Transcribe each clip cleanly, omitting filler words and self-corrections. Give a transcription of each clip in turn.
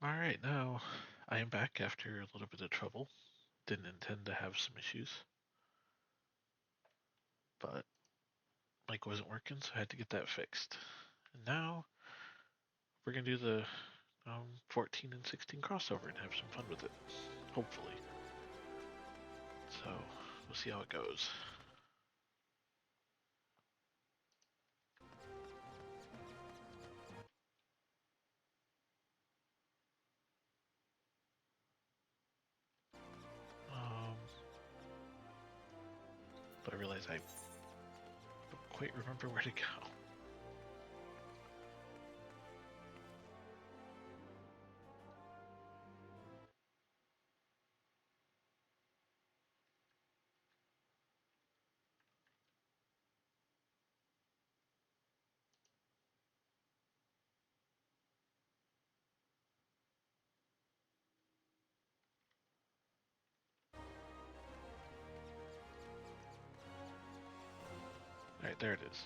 Alright, now I am back after a little bit of trouble. Didn't intend to have some issues, but mic wasn't working, so I had to get that fixed. And now we're gonna do the 14 and 16 crossover and have some fun with it, hopefully. So we'll see how it goes. But I realize I don't quite remember where to go. Alright, there it is.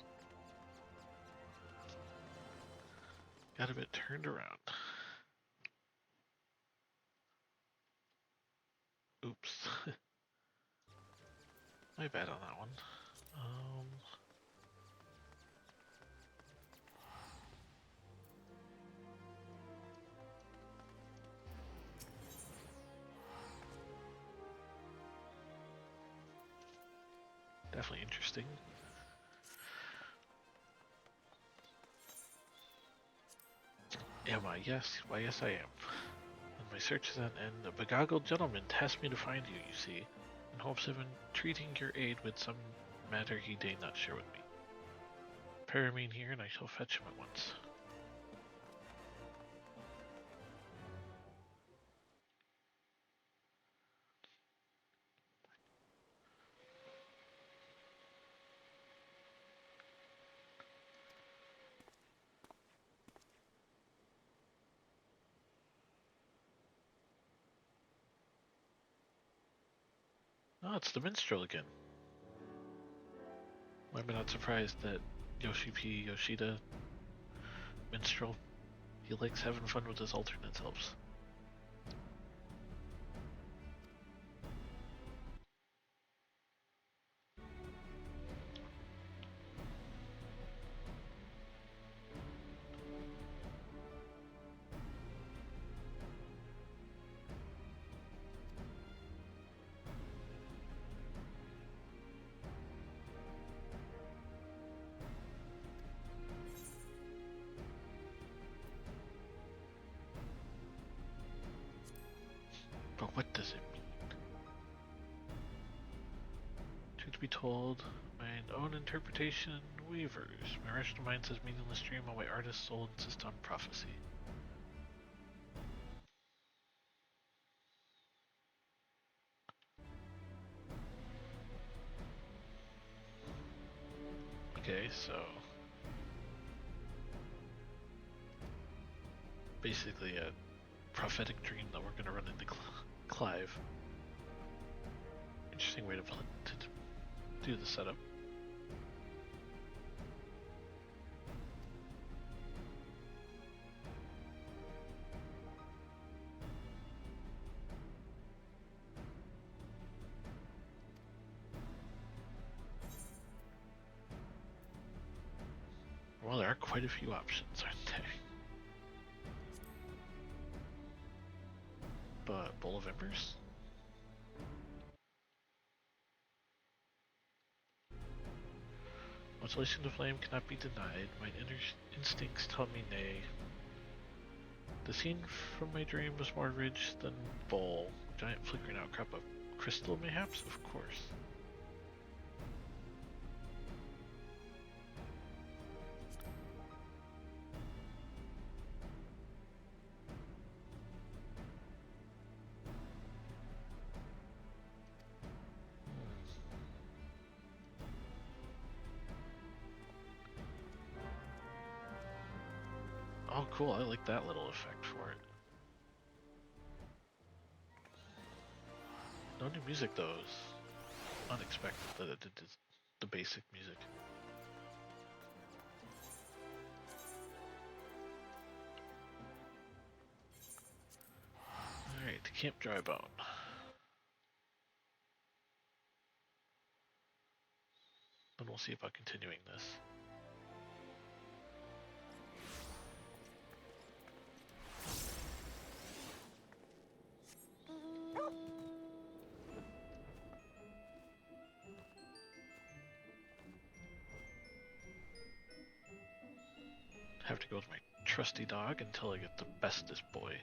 Got a bit turned around. Oops. My bad on that one. Definitely interesting. Am I? Yes. Why, yes, I am. And my search is at an end. A beguiled gentleman tasked me to find you, you see, in hopes of entreating your aid with some matter he dare not share with me. Paramine here, and I shall fetch him at once. Oh, it's the minstrel again. Why am I not surprised that Yoshida, minstrel, he likes having fun with his alternate selves. But what does it mean? Truth be told, my own interpretation wavers. My rational mind says meaningless dream, while my artist's soul insists on prophecy. Okay, so basically a prophetic dream that we're gonna run into Clive. Interesting way to do the setup. Well, there are quite a few options, aren't there? But Bowl of Embers? Mutilation to flame cannot be denied. My inner instincts tell me nay. The scene from my dream was more rich than bowl. Giant flickering outcrop of crystal, mayhaps? Of course. Oh, cool. I like that little effect for it. No new music, though. It was unexpected that it did the basic music. to Camp Drybone. Then we'll see about continuing this. Have to go with my trusty dog until I get the bestest boy.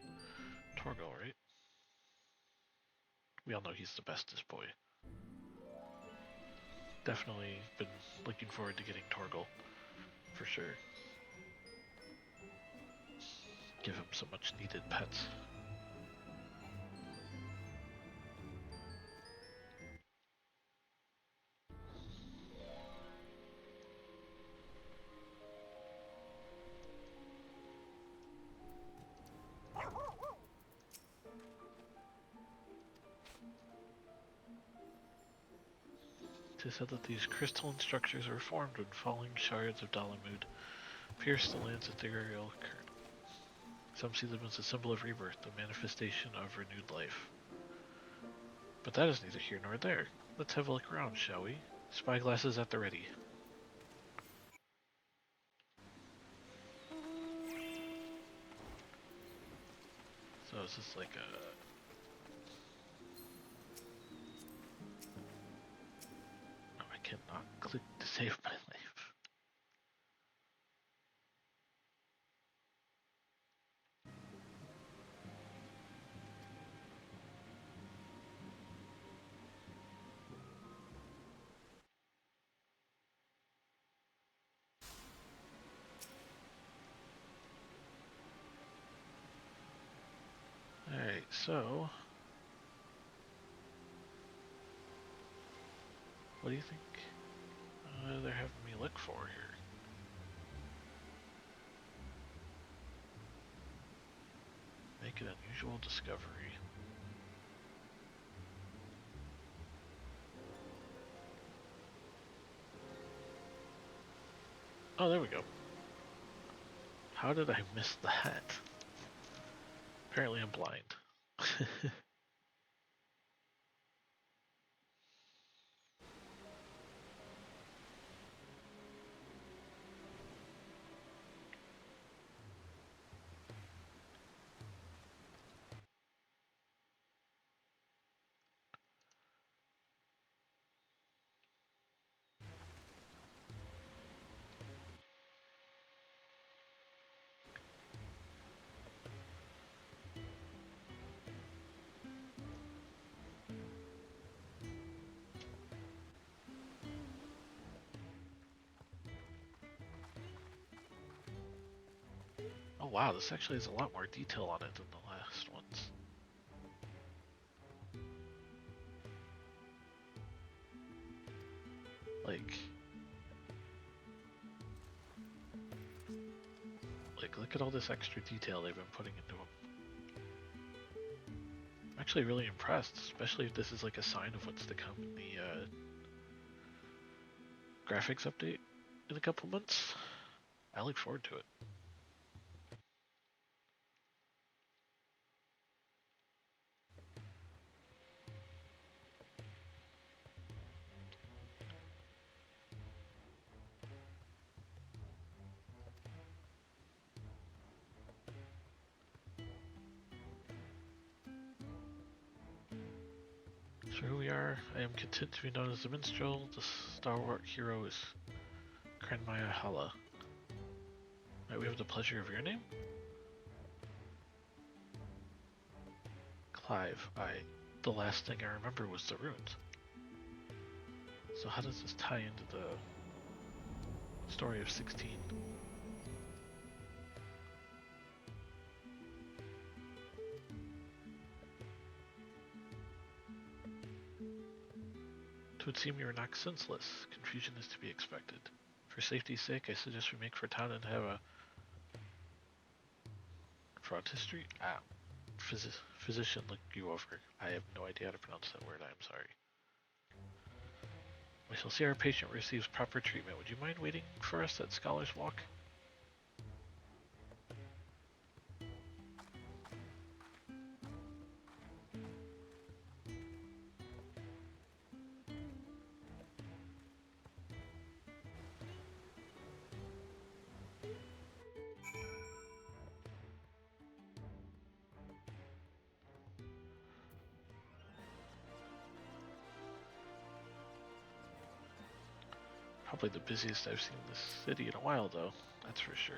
Torgal, right? We all know he's the bestest boy. Definitely been looking forward to getting Torgal, for sure. Give him some much needed pets. It is said that these crystalline structures are formed when falling shards of Dalamud pierce the land's ethereal current. Some see them as a symbol of rebirth, the manifestation of renewed life. But that is neither here nor there. Let's have a look around, shall we? Spyglasses at the ready. So is this like a... No, I cannot click to save my life. Alright, so... What do you think they're having me look for here? Make an unusual discovery. Oh, there we go. How did I miss that? Apparently I'm blind. Oh wow, this actually has a lot more detail on it than the last ones. Like, look at all this extra detail they've been putting into them. I'm actually really impressed, especially if this is like a sign of what's to come in the graphics update in a couple months. I look forward to it. So here we are. I am content to be known as the minstrel. The stalwart hero is Krenmaya Hala. Right, we have the pleasure of your name? Clive. The last thing I remember was the runes. So how does this tie into the story of 16? It would seem you are knocked senseless. Confusion is to be expected. For safety's sake, I suggest we make for town and have a frontistery? Physician look you over. I have no idea how to pronounce that word, I am sorry. We shall see our patient receives proper treatment. Would you mind waiting for us at Scholar's Walk? Probably the busiest I've seen this city in a while, though. That's for sure.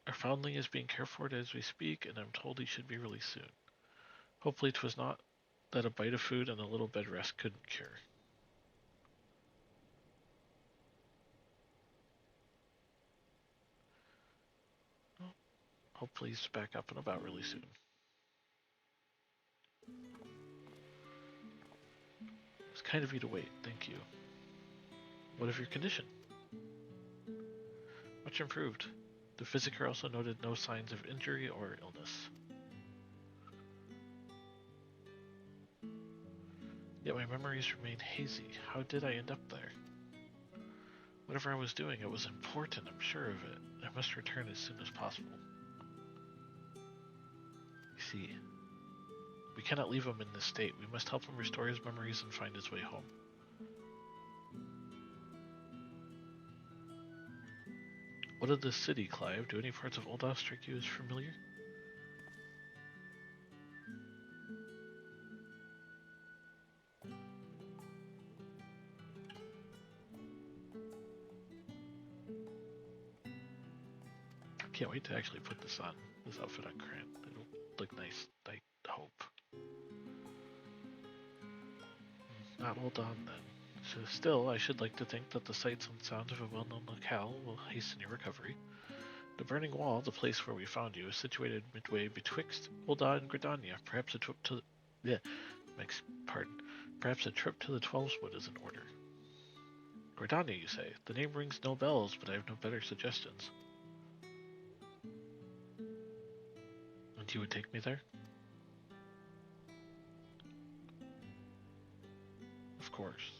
Our foundling is being cared for as we speak, and I'm told he should be released soon. Hopefully 'twas not that a bite of food and a little bed rest couldn't cure. Well, hopefully he's back up and about really soon. It's kind of you to wait, thank you. What of your condition? Much improved. The physician also noted no signs of injury or illness. Yet my memories remain hazy. How did I end up there? Whatever I was doing, it was important, I'm sure of it. I must return as soon as possible. You see, we cannot leave him in this state. We must help him restore his memories and find his way home. What of this city, Clive? Do any parts of Oldos strike you as familiar? Can't wait to actually put this outfit on Grant. It'll look nice, I hope. Not all done then. So still, I should like to think that the sights and sounds of a well-known locale will hasten your recovery. The Burning Wall, the place where we found you, is situated midway betwixt Ul'dah and Gridania. Perhaps a trip to Perhaps a trip to the Twelveswood is in order. Gridania, you say? The name rings no bells, but I have no better suggestions. And you would take me there? Of course.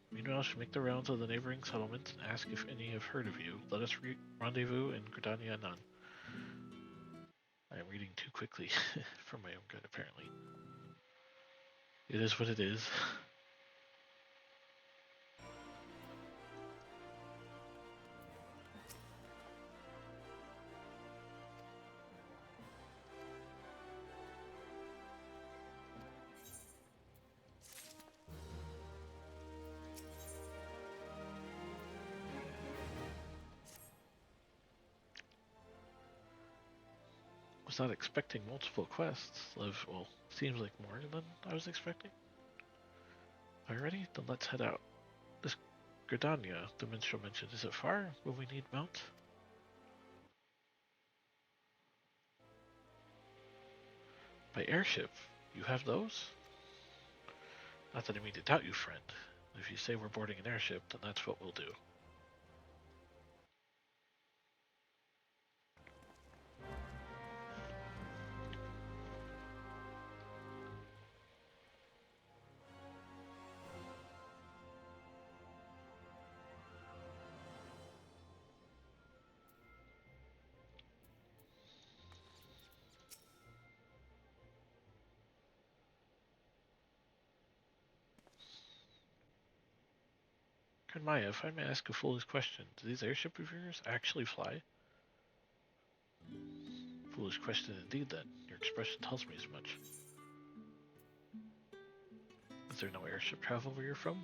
Meanwhile, I should make the rounds of the neighboring settlements and ask if any have heard of you. Let us rendezvous in Gridania anon. I am reading too quickly for my own good, apparently. It is what it is. Was not expecting multiple quests. Well, seems like more than I was expecting. Are you ready? Then let's head out. This Gridania, the minstrel mentioned, is it far? Will we need mount? By airship? You have those? Not that I mean to doubt you, friend. If you say we're boarding an airship, then that's what we'll do. Maya, if I may ask a foolish question, do these airships of yours actually fly? Foolish question indeed, then. Your expression tells me as much. Is there no airship travel where you're from?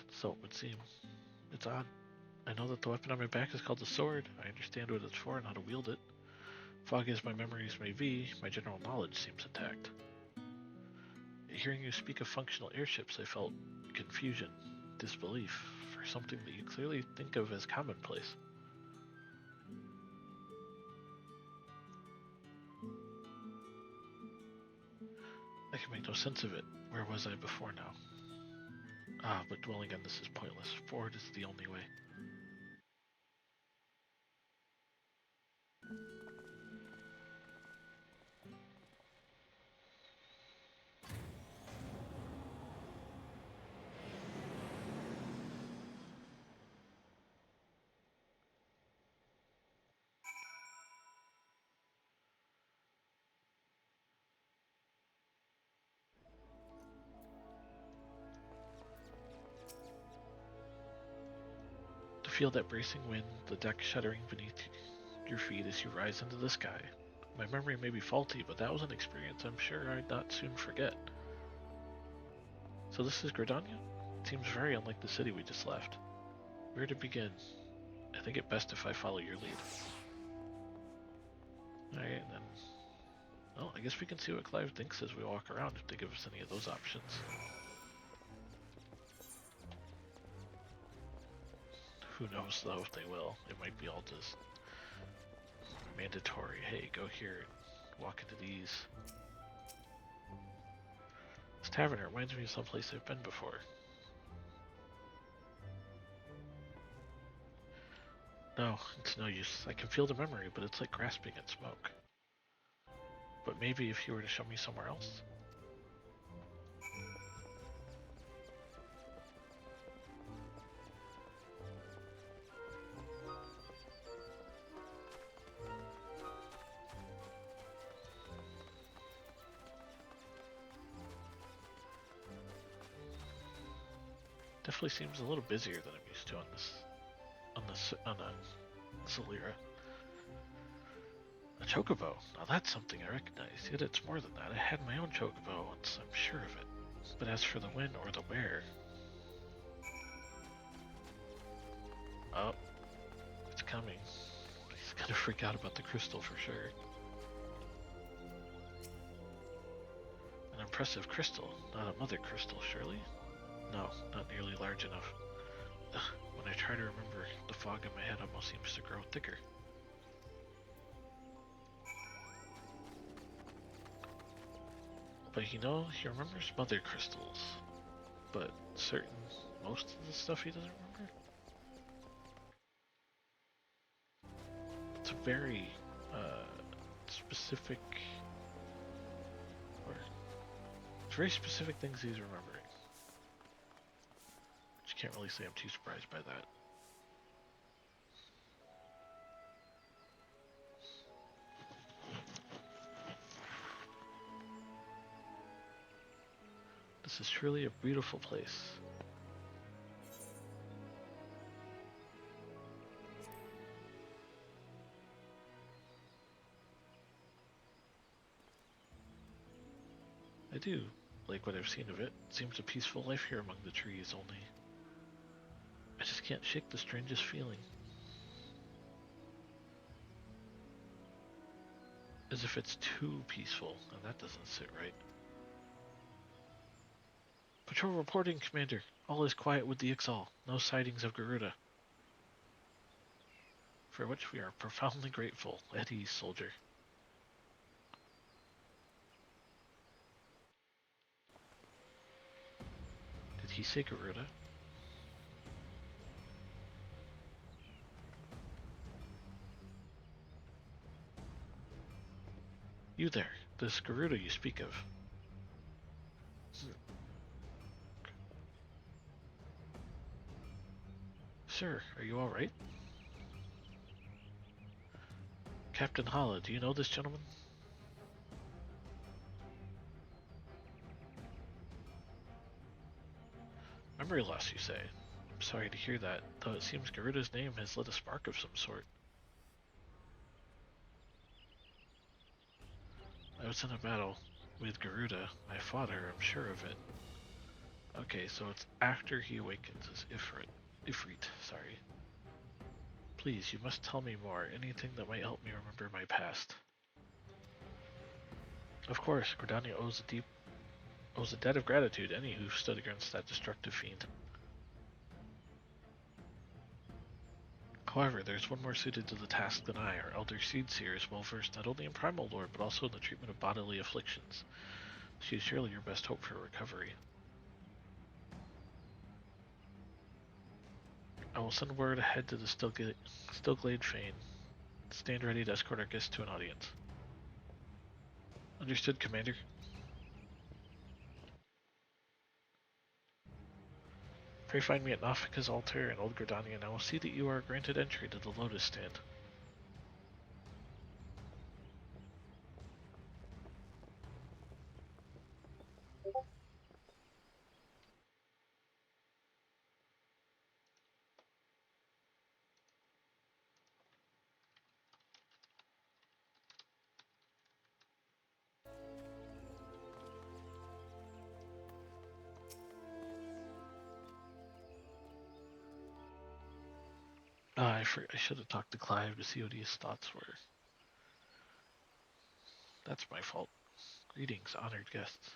So it would seem. It's odd. I know that the weapon on my back is called the sword. I understand what it's for and how to wield it. Foggy as my memories may be, my general knowledge seems intact. Hearing you speak of functional airships, I felt confusion, disbelief, for something that you clearly think of as commonplace. I can make no sense of it. Where was I before now? Ah, but dwelling on this is pointless. Forward is the only way. can feel that bracing wind, the deck shuddering beneath your feet as you rise into the sky. My memory may be faulty, but that was an experience I'm sure I'd not soon forget. So this is Gridania? It seems very unlike the city we just left. Where to begin? I think it best if I follow your lead. Alright, then. Well, I guess we can see what Clive thinks as we walk around, if they give us any of those options. Who knows, though, if they will. It might be all just mandatory. Hey, go here, walk into these. This tavern reminds me of someplace I've been before. No, it's no use. I can feel the memory, but it's like grasping at smoke. But maybe if you were to show me somewhere else? Definitely seems a little busier than I'm used to on Solera. A chocobo. Now that's something I recognize. Yet it's more than that. I had my own chocobo once, I'm sure of it. But as for the when or the where... Oh. It's coming. He's gonna freak out about the crystal for sure. An impressive crystal. Not a mother crystal, surely? No, not nearly large enough. Ugh, when I try to remember, the fog in my head almost seems to grow thicker. But he remembers mother crystals. But most of the stuff he doesn't remember? It's a very, specific, or it's very specific things he's remembering. Can't really say I'm too surprised by that. This is truly a beautiful place. I do like what I've seen of it. It seems a peaceful life here among the trees, only I just can't shake the strangest feeling. As if it's too peaceful, and that doesn't sit right. Patrol reporting, Commander. All is quiet with the Ixal. No sightings of Garuda. For which we are profoundly grateful. At ease, soldier. Did he say Garuda? You there, this Garuda you speak of. Sir, are you alright? Captain Hala, do you know this gentleman? Memory loss, you say? I'm sorry to hear that, though it seems Garuda's name has lit a spark of some sort. I was in a battle with Garuda. I fought her, I'm sure of it. Okay, so it's after he awakens as Ifrit, sorry. Please, you must tell me more, anything that might help me remember my past. Of course, Gridania owes a debt of gratitude to any who stood against that destructive fiend. However, there's one more suited to the task than I. Our elder Seedseer is well versed not only in primal lore, but also in the treatment of bodily afflictions. She is surely your best hope for recovery. I will send word ahead to the Stillglade Fane. Stand ready to escort our guests to an audience. Understood, Commander. Pray find me at Nafika's altar in Old Gridania, and I will see that you are granted entry to the Lotus Stand. I should have talked to Clive to see what his thoughts were. That's my fault. Greetings, honored guests.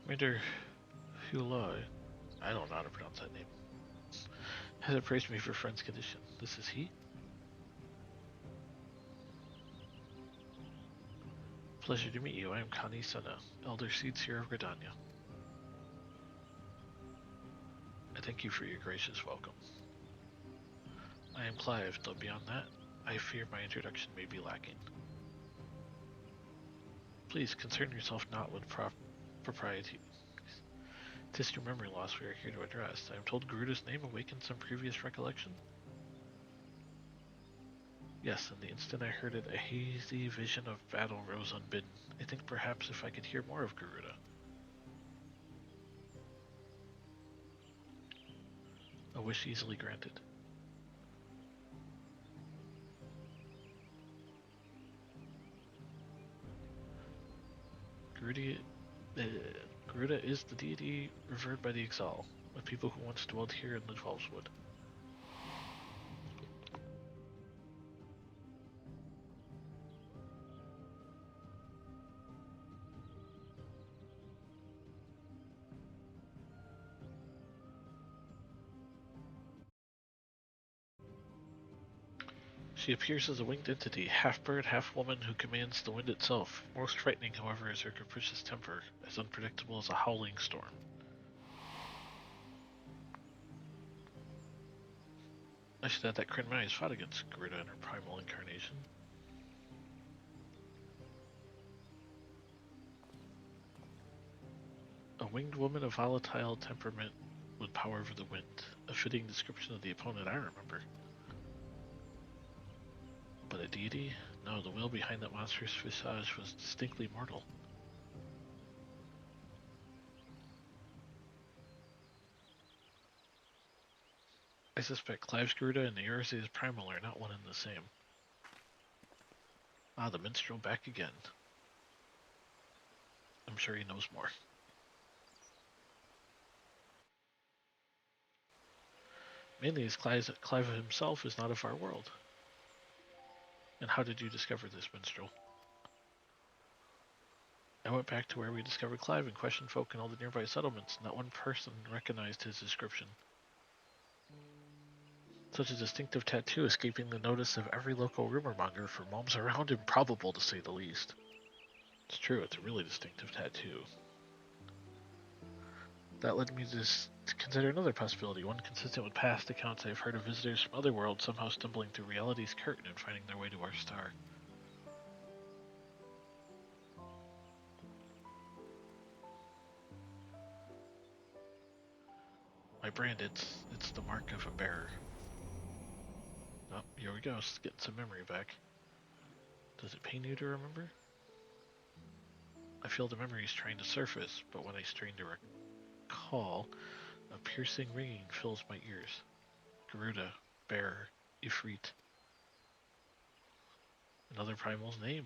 Commander Huloi, I don't know how to pronounce that name, has appraised me for friend's condition. This is he? Pleasure to meet you. I am Kani Sana, Elder Seedseer of Gridania. I thank you for your gracious welcome. I am Clive, though beyond that, I fear my introduction may be lacking. Please concern yourself not with propriety. 'Tis your memory loss we are here to address. I am told Garuda's name awakened some previous recollection? Yes, and the instant I heard it, a hazy vision of battle rose unbidden. I think perhaps if I could hear more of Garuda. A wish easily granted. Garuda, uh, Garuda is the deity revered by the Exal, a people who once dwelled here in the Twelveswood. She appears as a winged entity, half bird, half woman, who commands the wind itself. Most frightening, however, is her capricious temper, as unpredictable as a howling storm. I should add that Krenmai has fought against Garuda in her primal incarnation. A winged woman of volatile temperament with power over the wind. A fitting description of the opponent I remember. But a deity? No, the will behind that monstrous visage was distinctly mortal. I suspect Clive's Garuda and Eorze's primal are not one and the same. Ah, the minstrel back again. I'm sure he knows more. Mainly as Clive himself is not of our world. And how did you discover this minstrel? I went back to where we discovered Clive and questioned folk in all the nearby settlements. Not one person recognized his description. Such a distinctive tattoo escaping the notice of every local rumor monger for moms around improbable to say the least. It's true, it's a really distinctive tattoo. That led me to consider another possibility, one consistent with past accounts I've heard of visitors from other worlds somehow stumbling through reality's curtain and finding their way to our star. My brand, it's the mark of a bearer. Oh, here we go, getting some memory back. Does it pain you to remember? I feel the memories trying to surface, but when I strain to recall, a piercing ringing fills my ears. Garuda, bearer, Ifrit. Another primal's name,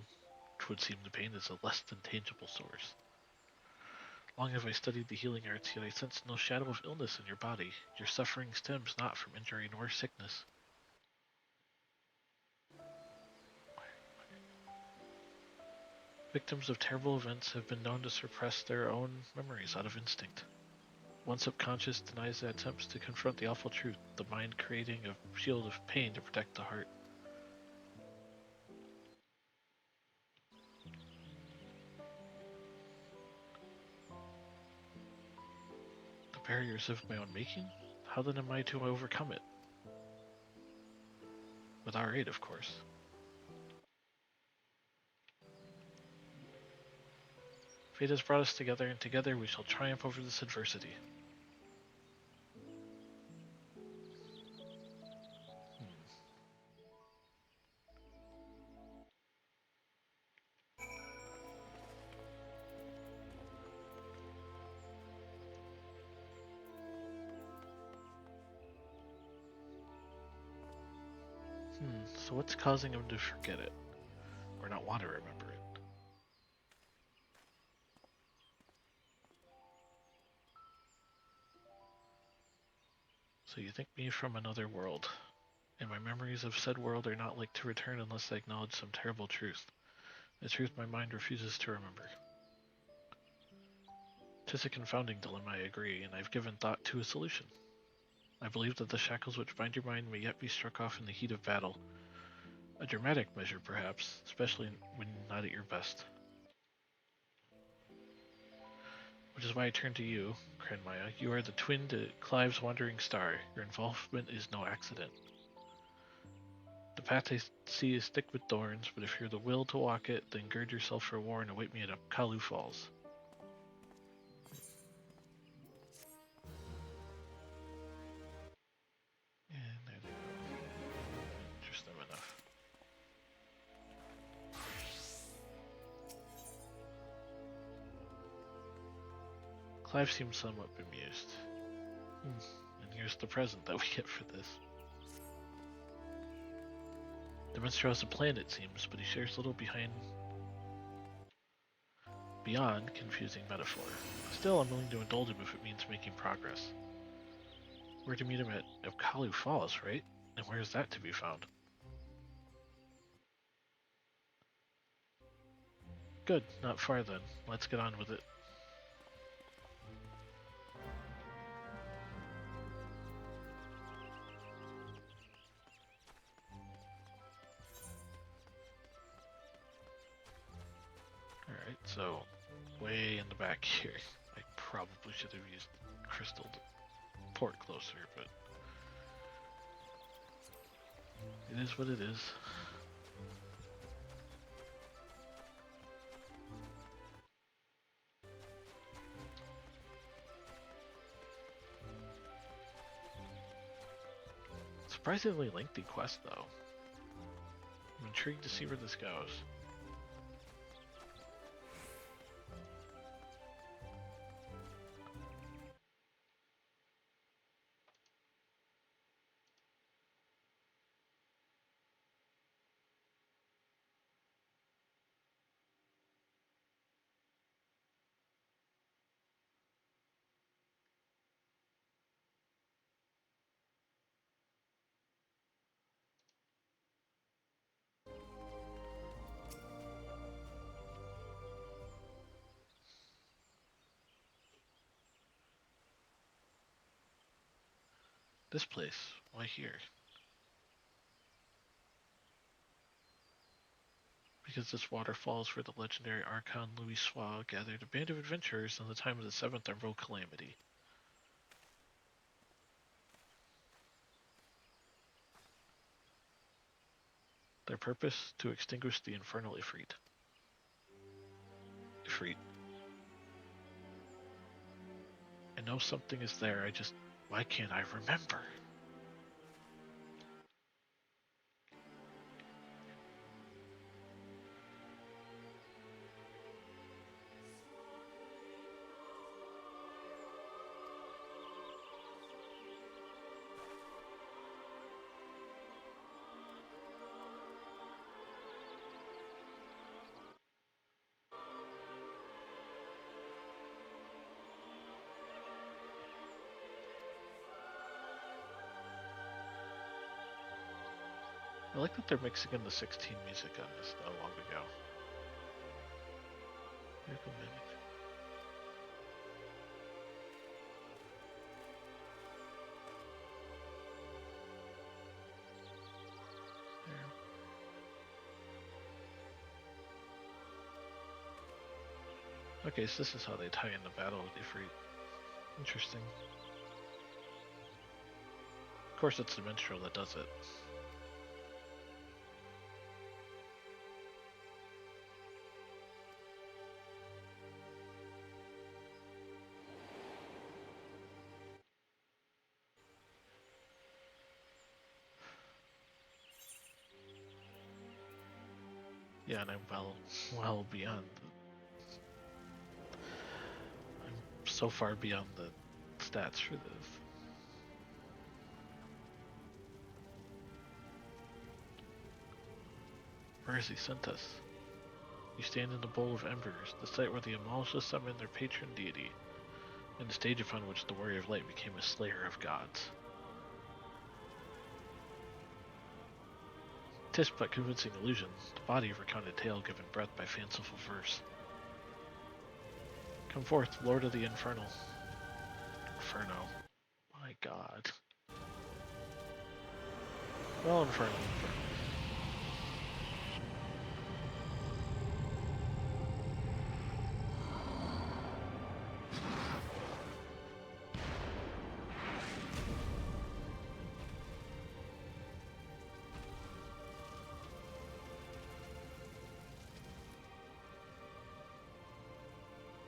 which would seem the pain is a less than tangible source. Long have I studied the healing arts, yet I sense no shadow of illness in your body. Your suffering stems not from injury nor sickness. Victims of terrible events have been known to suppress their own memories out of instinct. One subconscious denies the attempts to confront the awful truth, the mind creating a shield of pain to protect the heart. The barriers of my own making? How then am I to overcome it? With our aid, of course. Fate has brought us together, and together we shall triumph over this adversity. So what's causing him to forget it? Or not want to remember it? So you think me from another world, and my memories of said world are not like to return unless I acknowledge some terrible truth. A truth my mind refuses to remember. 'Tis a confounding dilemma, I agree, and I've given thought to a solution. I believe that the shackles which bind your mind may yet be struck off in the heat of battle. A dramatic measure, perhaps, especially when not at your best. Which is why I turn to you, Cranmaya. You are the twin to Clive's wandering star. Your involvement is no accident. The path I see is thick with thorns, but if you're the will to walk it, then gird yourself for war and await me at Kalu Falls. And there they go. Interest them enough. Clive seems somewhat bemused. And here's the present that we get for this. The minstrel has a plan, it seems, but he shares little beyond confusing metaphor. Still, I'm willing to indulge him if it means making progress. We're to meet him at Kalu Falls, right? And where is that to be found? Good, not far then. Let's get on with it. Alright, so way in the back here. I probably should have used crystal to port closer, but it is what it is. Surprisingly lengthy quest, though. I'm intrigued to see where this goes. This place, why here? Because this waterfall is where the legendary Archon Louis Soir gathered a band of adventurers in the time of the Seventh Emerald Calamity. Their purpose? To extinguish the infernal Ifrit. I know something is there, why can't I remember? I like that they're mixing in the 16 music on this though, long ago. Recommended. Okay, so this is how they tie in the battle with Ifrit. Interesting. Of course, it's the minstrel that does it. Yeah, and I'm well beyond. I'm so far beyond the stats for this. Where has he sent us? You stand in the bowl of embers, the site where the Amalsha summoned their patron deity, and the stage upon which the Warrior of Light became a slayer of gods. 'Tis but convincing illusion, the body of recounted tale given breath by fanciful verse. Come forth, Lord of the Infernal. Inferno. My god. Well, Inferno.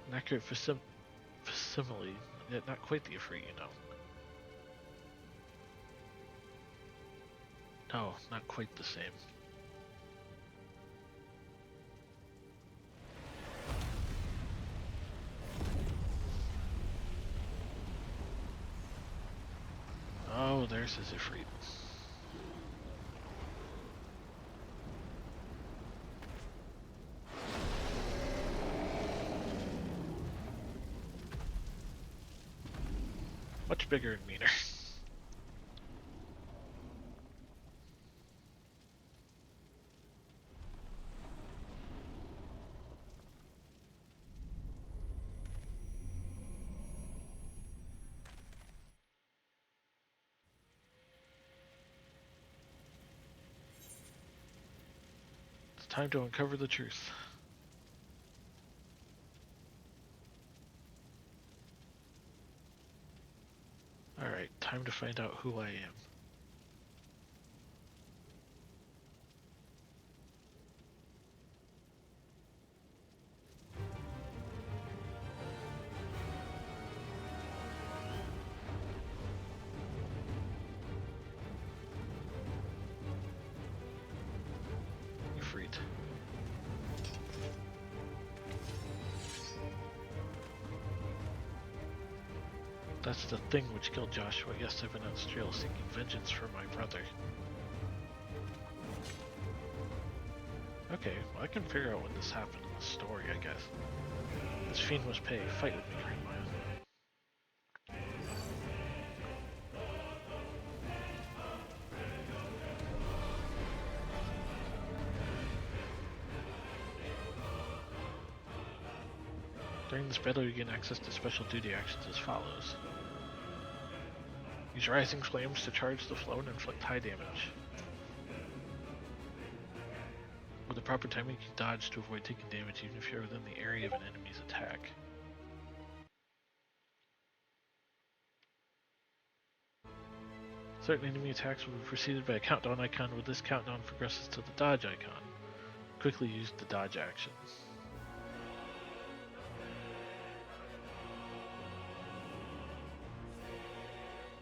An accurate facsimile, yet not quite the Ifrit, you know. No, not quite the same. Oh, there's his Ifrit. Much bigger and meaner. It's time to uncover the truth. Alright, time to find out who I am. Ifrit. That's the thing which killed Joshua. Yes, I've been on this trail seeking vengeance for my brother. Okay, well I can figure out when this happened in the story, I guess. This fiend must pay. Fight with me, Green Man. During this battle, you gain access to special duty actions as follows. Use rising flames to charge the flow and inflict high damage. With the proper timing, you can dodge to avoid taking damage even if you're within the area of an enemy's attack. Certain enemy attacks will be preceded by a countdown icon. When this countdown progresses to the dodge icon, quickly use the dodge action.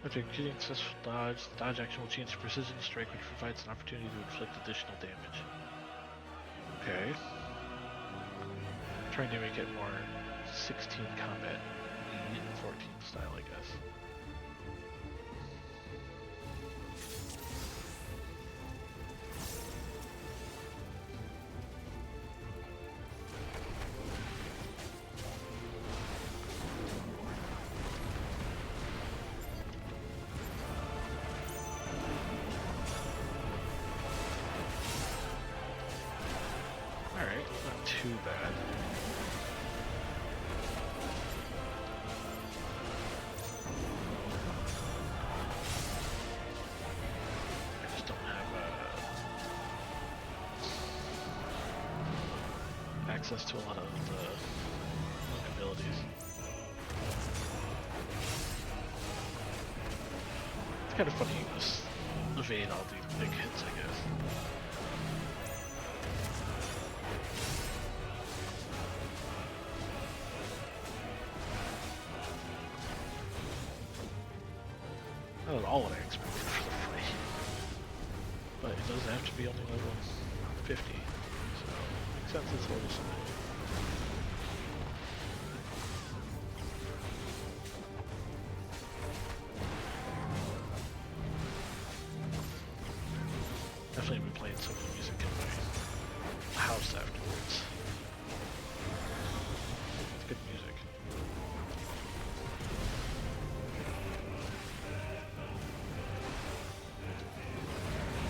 After executing successful dodge, the dodge action will change to precision strike, which provides an opportunity to inflict additional damage. Okay. Trying to make it more 16 combat, 14 style, I guess. Too bad. I just don't have access to a lot of the abilities. It's kind of funny you just evade all these big hits, I guess. Not at all what I expected for the fight. But it does have to be only level 50, so makes sense it's level 70. Definitely been playing some of the music in my boss afterwards. It's good music.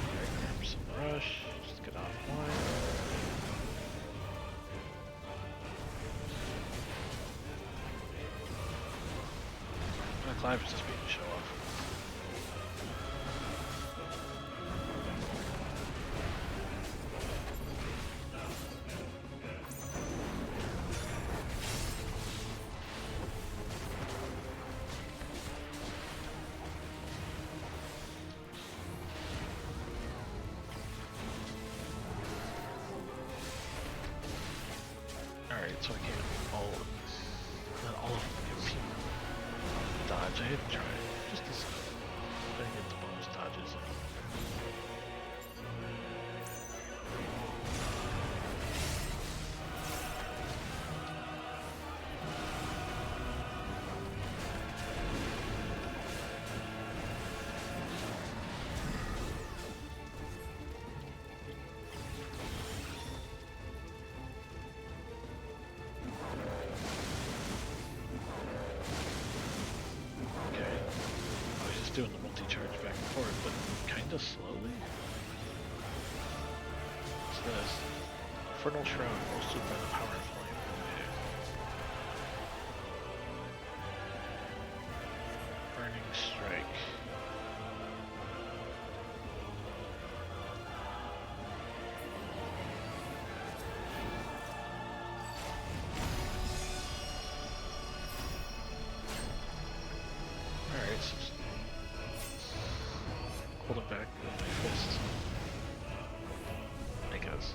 Alright, grab some rush. Just get offline. Clive is just being a show off. Alright, so I can't not all of them give me dodge. I had to try it just to see if I can get the bonus dodges. Doing the multi-charge back and forth, but kinda slowly. What's this? Infernal Shroud, bolstered by the power of flame. Okay. Burning Strike. Alright, so hold it back with my fists. I guess.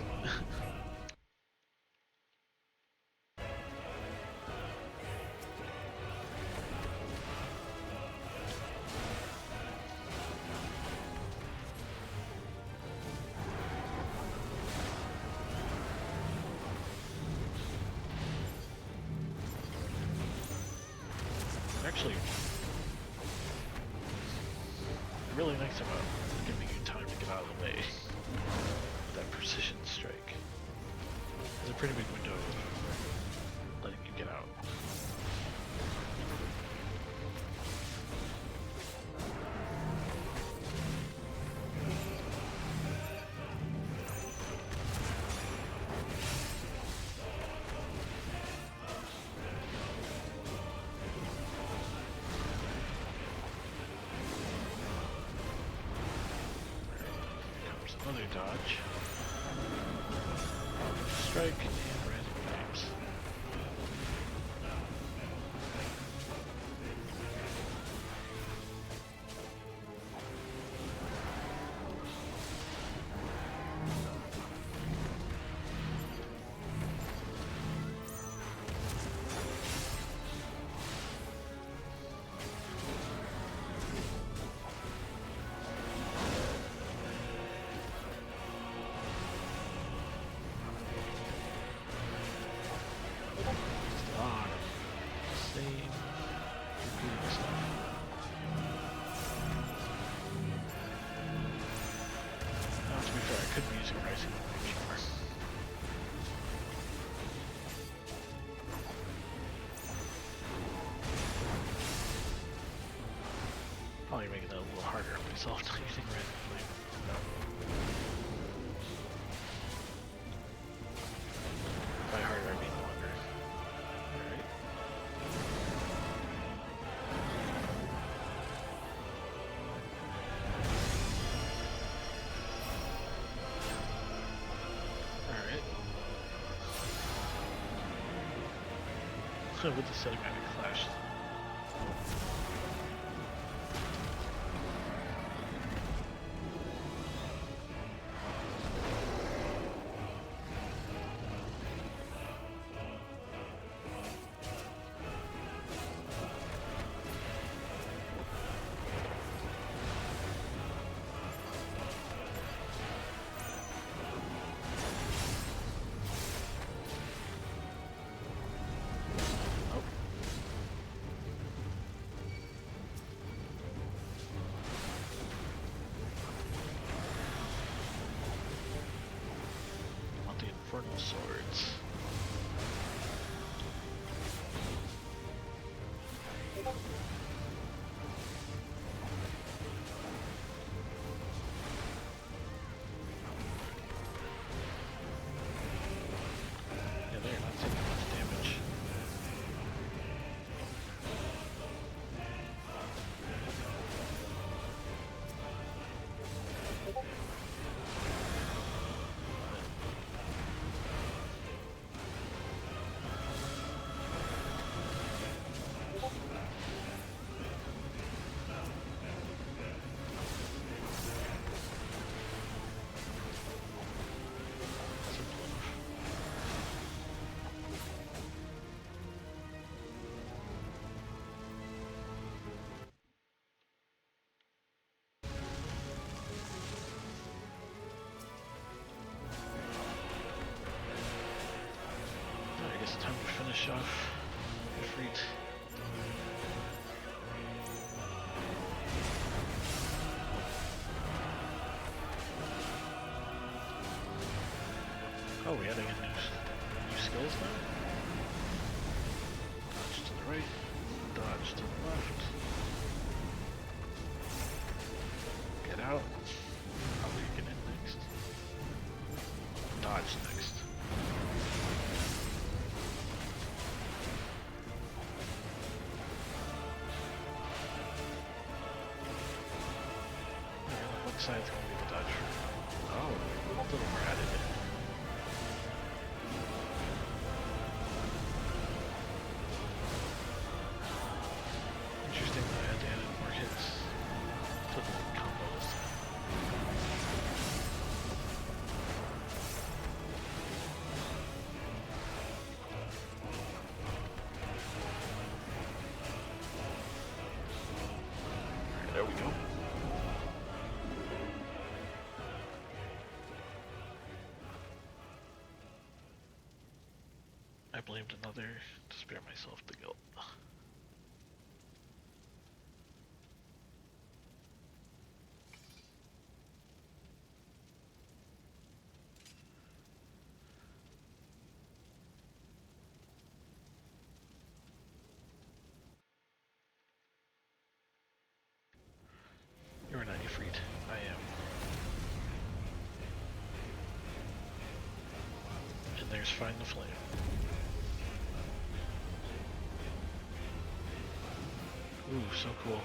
Actually, really nice about giving you time to get out of the way with that precision strike. There's a pretty big window of letting you get out. Another dodge. Strike and random flames. Probably making that a little harder on myself not using random flame. By harder, I mean longer. Alright. Alright. With the cinematic flash. finish off Ifrit. Oh, we adding in new skills now? Dodge to the right, dodge to the left. Get out. Probably get in next. Dodge next. What side's going to be the dodge for? Oh, a little more added in. Interesting that I had to add in more hits to the combo this time. There we go. I blamed another to spare myself the guilt. You're not Ifrit. I am. And there's Find the Flame. Ooh, so cool.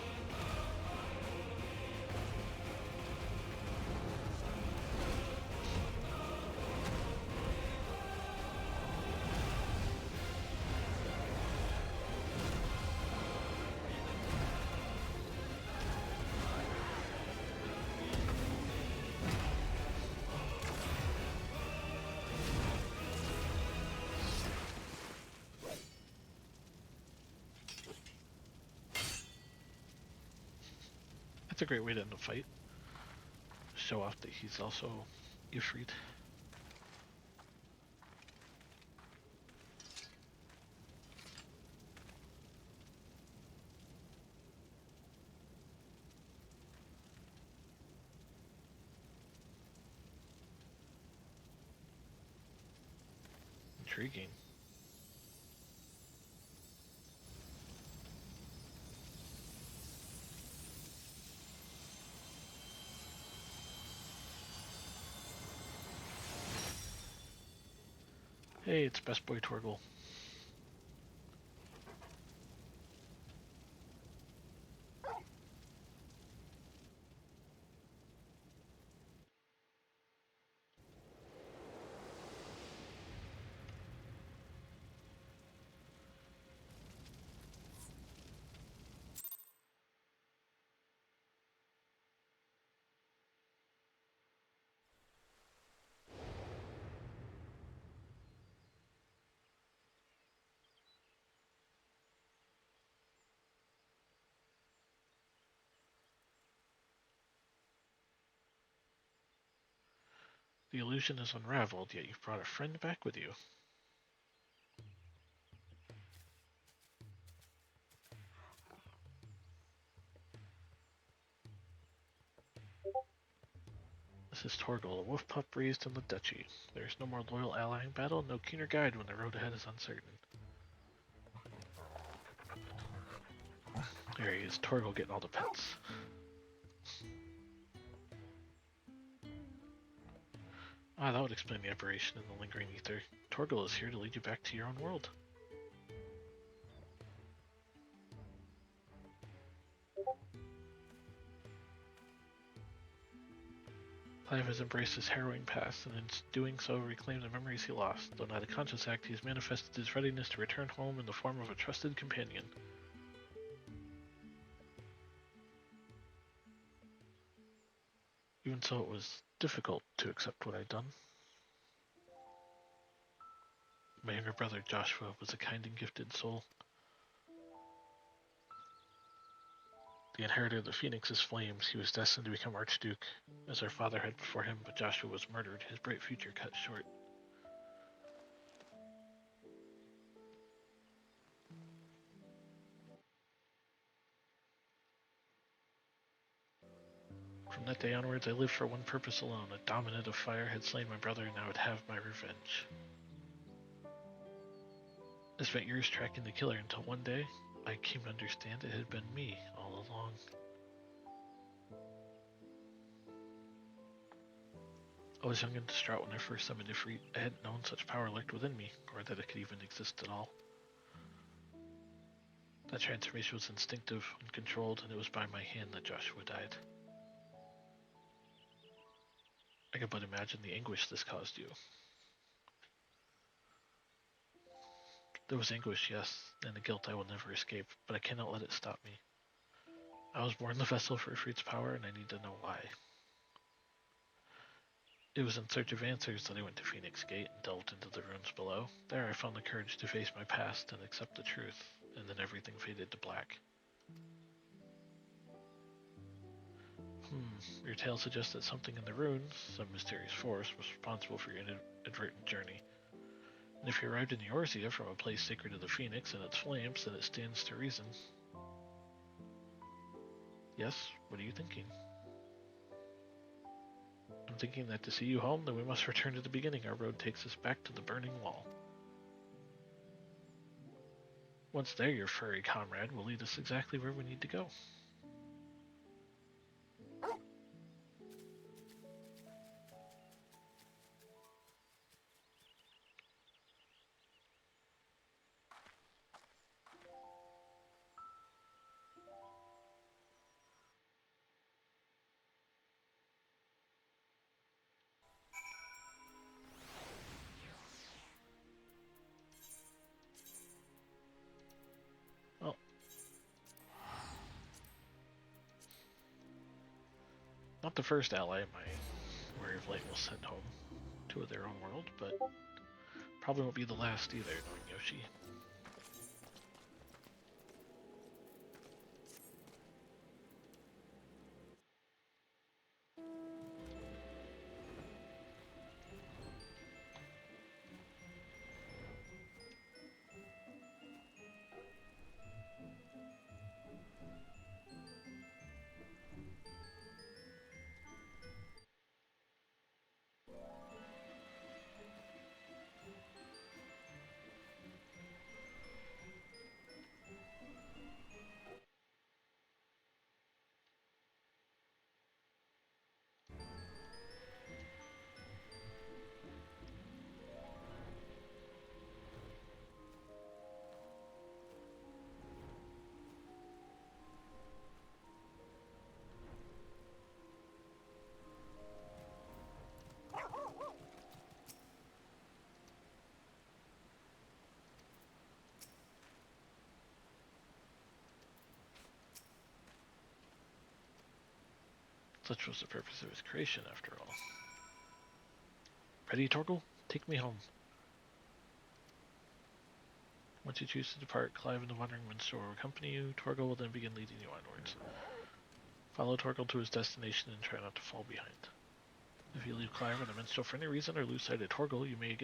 That's a great way to end a fight. Show off that he's also Ifrit. Intriguing. Hey, it's Best Boy Torgal. The illusion is unraveled, yet you've brought a friend back with you. This is Torgal, a wolf pup raised in the duchy. There is no more loyal ally in battle, no keener guide when the road ahead is uncertain. There he is, Torgal getting all the pets. Ah, that would explain the aberration in the lingering ether. Torgal is here to lead you back to your own world. Clive has embraced his harrowing past, and in doing so reclaimed the memories he lost. Though not a conscious act, he has manifested his readiness to return home in the form of a trusted companion. Even so, it was difficult to accept what I'd done. My younger brother Joshua was a kind and gifted soul. The inheritor of the Phoenix's flames, he was destined to become Archduke, as our father had before him, but Joshua was murdered, his bright future cut short. From that day onwards, I lived for one purpose alone. A dominant of fire had slain my brother, and I would have my revenge. I spent years tracking the killer until one day, I came to understand it had been me all along. I was young and distraught when I first summoned Ifrit. I hadn't known such power lurked within me, or that it could even exist at all. That transformation was instinctive, uncontrolled, and it was by my hand that Joshua died. I could but imagine the anguish this caused you. There was anguish, yes, and a guilt I will never escape, but I cannot let it stop me. I was born the vessel for Ifrit's power, and I need to know why. It was in search of answers that I went to Phoenix Gate and delved into the ruins below. There I found the courage to face my past and accept the truth, and then everything faded to black. Your tale suggests that something in the ruins, some mysterious force, was responsible for your inadvertent journey. And if you arrived in Eorzea from a place sacred to the Phoenix and its flames, then it stands to reason. Yes, what are you thinking? I'm thinking that to see you home, then we must return to the beginning. Our road takes us back to the burning wall. Once there, your furry comrade will lead us exactly where we need to go. Well, not the first ally my Warrior of Light will send home to their own world, but probably won't be the last either, knowing Yoshi. Such was the purpose of his creation, after all. Ready, Torgal? Take me home. Once you choose to depart, Clive and the Wandering Minstrel will accompany you. Torgal will then begin leading you onwards. Follow Torgal to his destination and try not to fall behind. If you leave Clive or the Minstrel for any reason or lose sight of Torgal, you may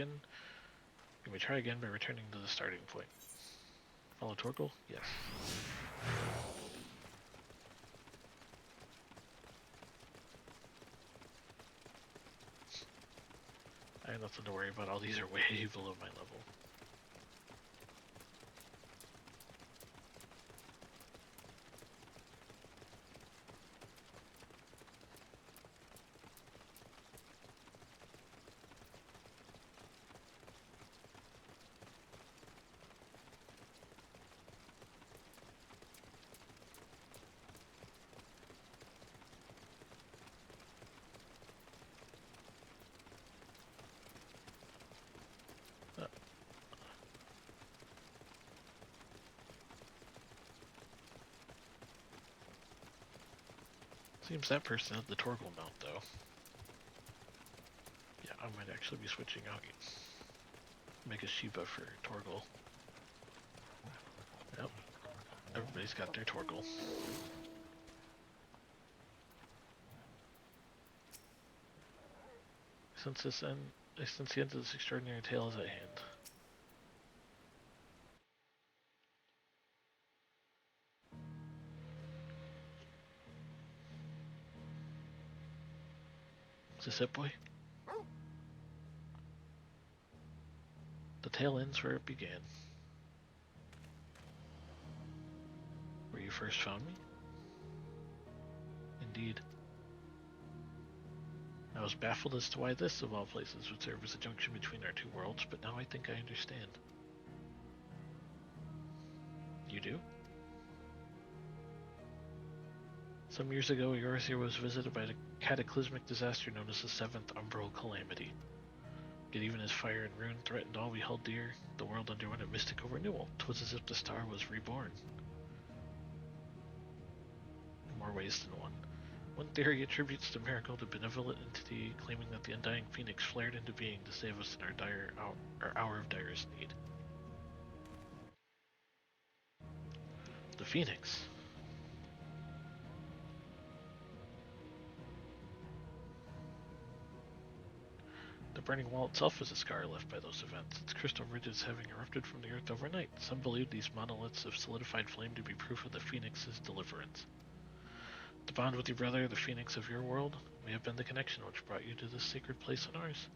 try again by returning to the starting point. Follow Torgal? Yes. I have nothing to worry about. All these are way below my level. Seems that person had the Torgal mount, though. Yeah, I might actually be switching out. Make a Shiba for Torgal. Yep. Everybody's got their Torgal. Since the end of this extraordinary tale is at hand. Is this it, boy? The tail end's where it began. Where you first found me? Indeed. I was baffled as to why this, of all places, would serve as a junction between our two worlds, but now I think I understand. You do? Some years ago, Eorzea was visited by a cataclysmic disaster known as the Seventh Umbral Calamity. Yet even as fire and ruin threatened all we held dear, the world underwent a mystical renewal. 'Twas as if the star was reborn. In more ways than one. One theory attributes the miracle to a benevolent entity, claiming that the undying phoenix flared into being to save us in our hour of direst need. The phoenix. The burning wall itself is a scar left by those events, its crystal ridges having erupted from the earth overnight. Some believe these monoliths of solidified flame to be proof of the phoenix's deliverance. The bond with your brother, the phoenix of your world, may have been the connection which brought you to this sacred place on ours.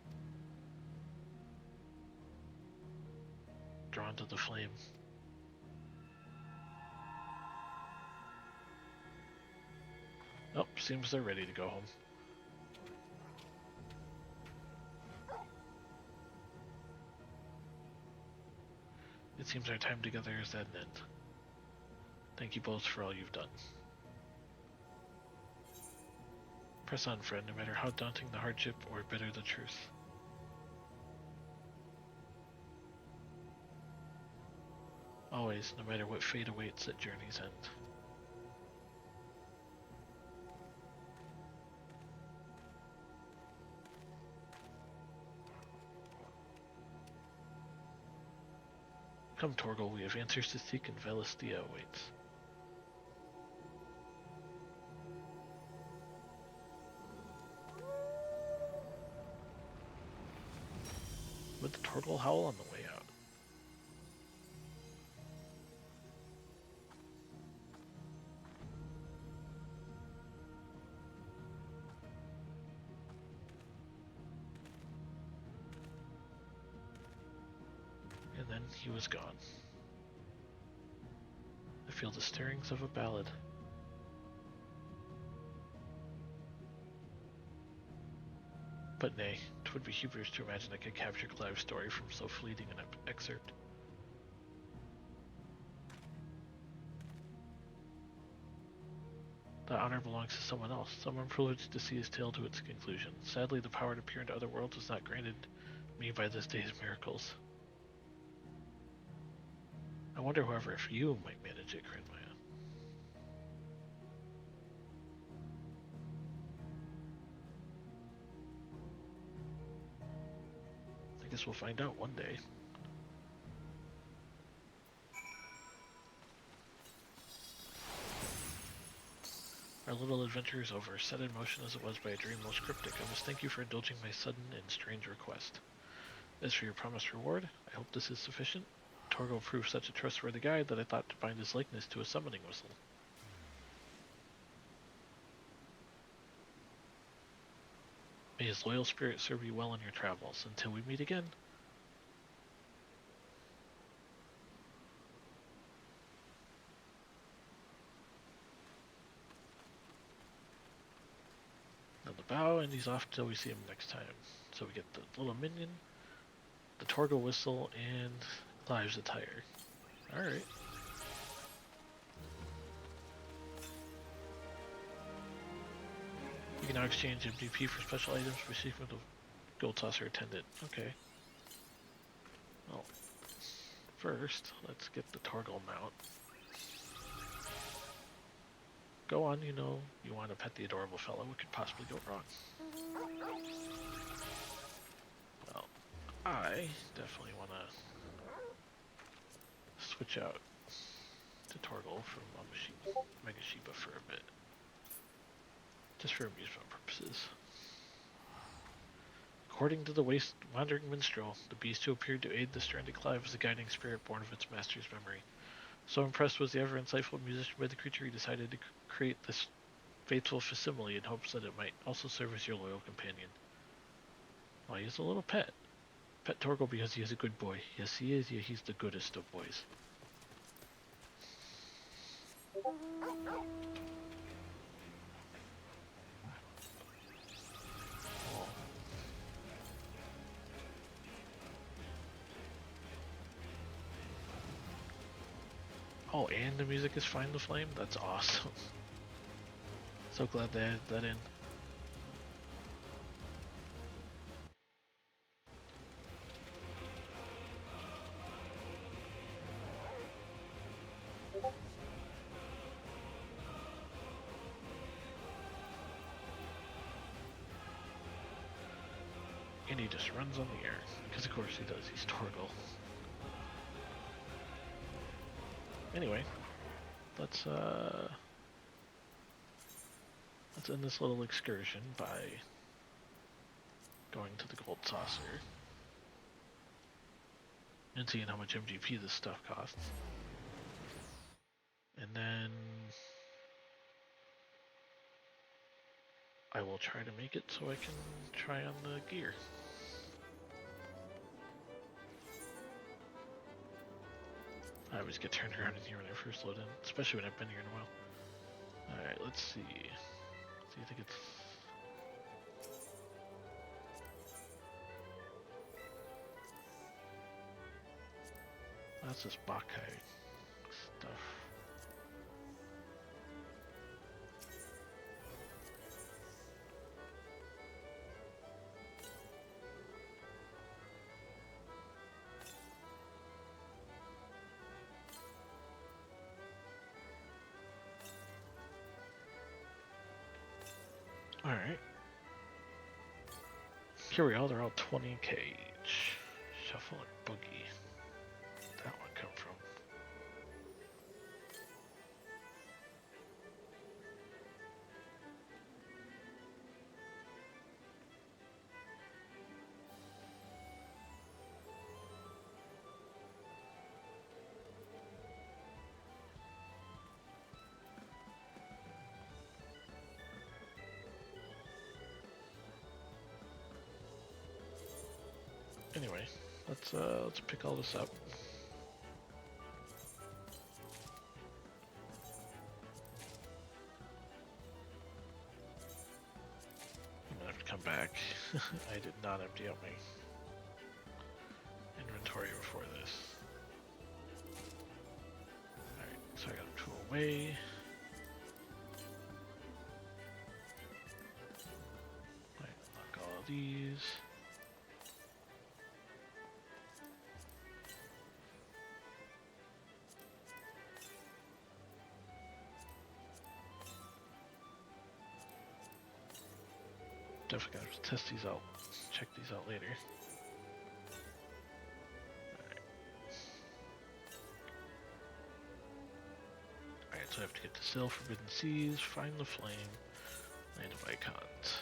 Drawn to the flame. Oh, seems they're ready to go home. It seems our time together is at an end. Thank you both for all you've done. Press on, friend, no matter how daunting the hardship or bitter the truth. Always, no matter what fate awaits at journey's end. Come, Torgal, we have answers to seek and Velistia awaits. Would the Torgal howl on the way out? And then he was gone. I feel the stirrings of a ballad. But nay, 'twould be hubris to imagine I could capture Clive's story from so fleeting an excerpt. That honor belongs to someone else, someone privileged to see his tale to its conclusion. Sadly, the power to peer into other worlds was not granted me by this day's miracles. I wonder, however, if you might manage it, Cranmaya. I guess we'll find out one day. Our little adventure is over, set in motion as it was by a dream most cryptic. I must thank you for indulging my sudden and strange request. As for your promised reward, I hope this is sufficient. Torgal proved such a trustworthy guide that I thought to bind his likeness to a summoning whistle. May his loyal spirit serve you well in your travels. Until we meet again. Another bow, and he's off till we see him next time. So we get the little minion, the Torgal whistle, and Clive's attire. Alright. You can now exchange MVP for special items received from the Gold Saucer Attendant. Okay. Well, first, let's get the Torgal mount. Go on, you want to pet the adorable fellow. What could possibly go wrong? Well, I definitely want to switch out to Torgal from Megasheba for a bit. Just for amusement purposes. According to the wandering minstrel, the beast who appeared to aid the stranded Clive was a guiding spirit born of its master's memory. So impressed was the ever insightful musician by the creature, he decided to create this faithful facsimile in hopes that it might also serve as your loyal companion. Well, he's a little pet. Pet Torgal because he is a good boy. Yes, he is. Yeah, he's the goodest of boys. Oh, and the music is Find the Flame? That's awesome. So glad they added that in. And he just runs on the air. Because of course he does, he's Torgal. Anyway, let's end this little excursion by going to the Gold Saucer and seeing how much MGP this stuff costs. And then I will try to make it so I can try on the gear. I always get turned around in here when I first load in, especially when I've been here in a while. Alright, let's see. So I think it's... That's this Bakai stuff. Alright. Here we are, they're all 20k each. Shuffle or Boogie. Where'd that one come from? Anyway, let's pick all this up. I'm gonna have to come back. I did not empty out my inventory before this. Alright, so I got 2 away. Alright, unlock all of these. Definitely gotta test these out, check these out later. Alright, so I have to get to Sail Forbidden Seas, Find the Flame, Land of Icons.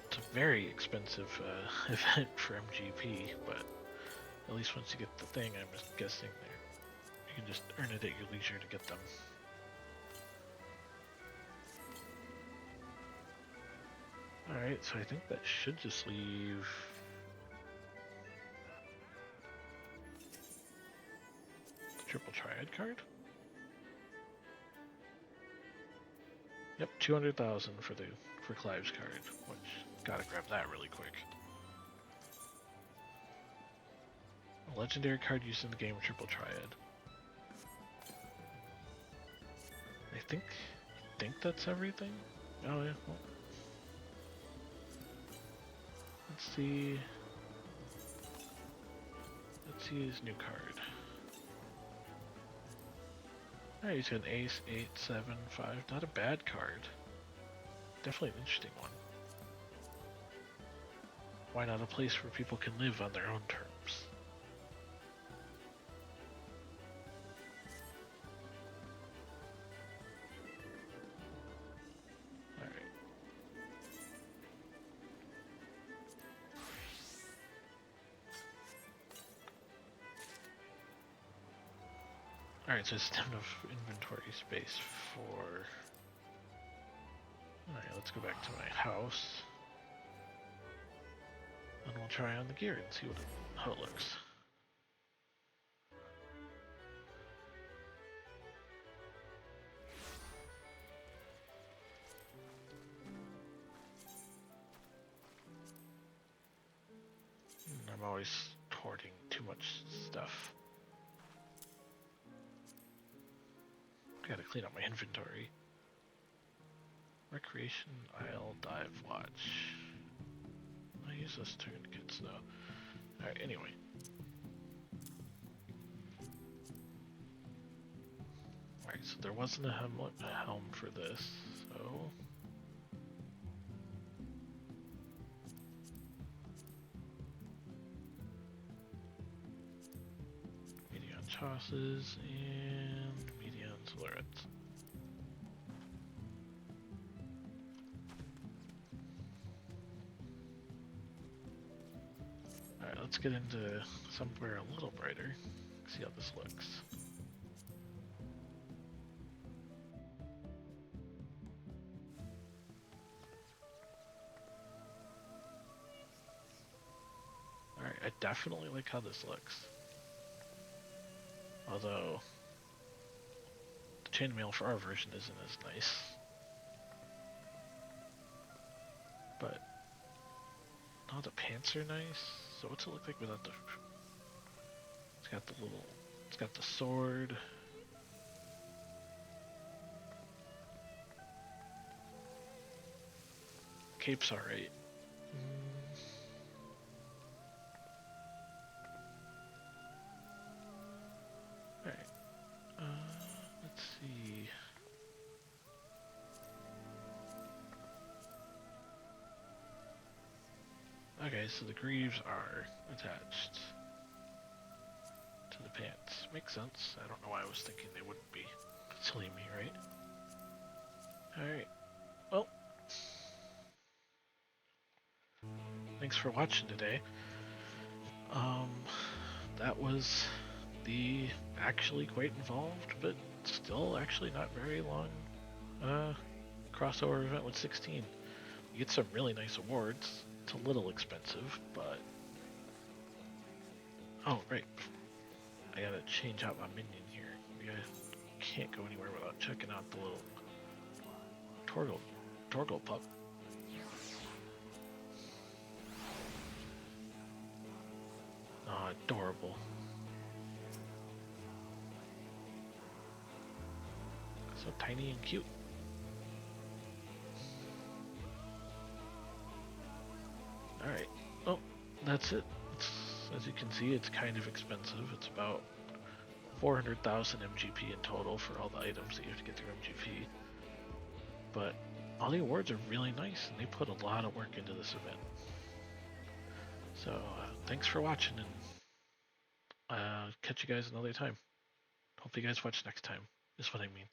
It's a very expensive event for MGP, but at least once you get the thing, I'm just guessing there, you can just earn it at your leisure to get them. Alright, so I think that should just leave... the Triple Triad card? Yep, 200,000 for Clive's card, which gotta grab that really quick. A legendary card used in the game Triple Triad. I think that's everything. Oh yeah. Well. Let's see his new card. Alright, he's got an ace, 8, 7, 5. Not a bad card. Definitely an interesting one. Why not a place where people can live on their own terms? Alright, so it's enough inventory space for Alright, let's go back to my house. And we'll try on the gear and see how it looks. I'm always hoarding too much stuff. Gotta clean up my inventory. Recreation Isle Dive Watch. I use those tourniquets though. Alright, anyway. Alright, so there wasn't a helm for this, so... Medion Chosses and Medion Solarets. Alright, let's get into somewhere a little brighter. See how this looks. Alright, I definitely like how this looks. Although, the chainmail for our version isn't as nice. But, now the pants are nice. So what's it look like without the... It's got the little... It's got the sword. Cape's alright. Alright. Let's see. Okay, so the greaves are attached to the pants. Makes sense. I don't know why I was thinking they wouldn't be. Silly me, right? Alright. Well. Thanks for watching today. That was the actually quite involved, but still actually not very long crossover event with 16. You get some really nice awards. It's a little expensive, but... Oh, right. I gotta change out my minion here. You guys can't go anywhere without checking out the little Torgal pup. Oh, adorable. So tiny and cute. Alright, well, that's it. As you can see, it's kind of expensive. It's about 400,000 MGP in total for all the items that you have to get through MGP. But all the awards are really nice, and they put a lot of work into this event. So, thanks for watching, and catch you guys another time. Hope you guys watch next time, is what I mean.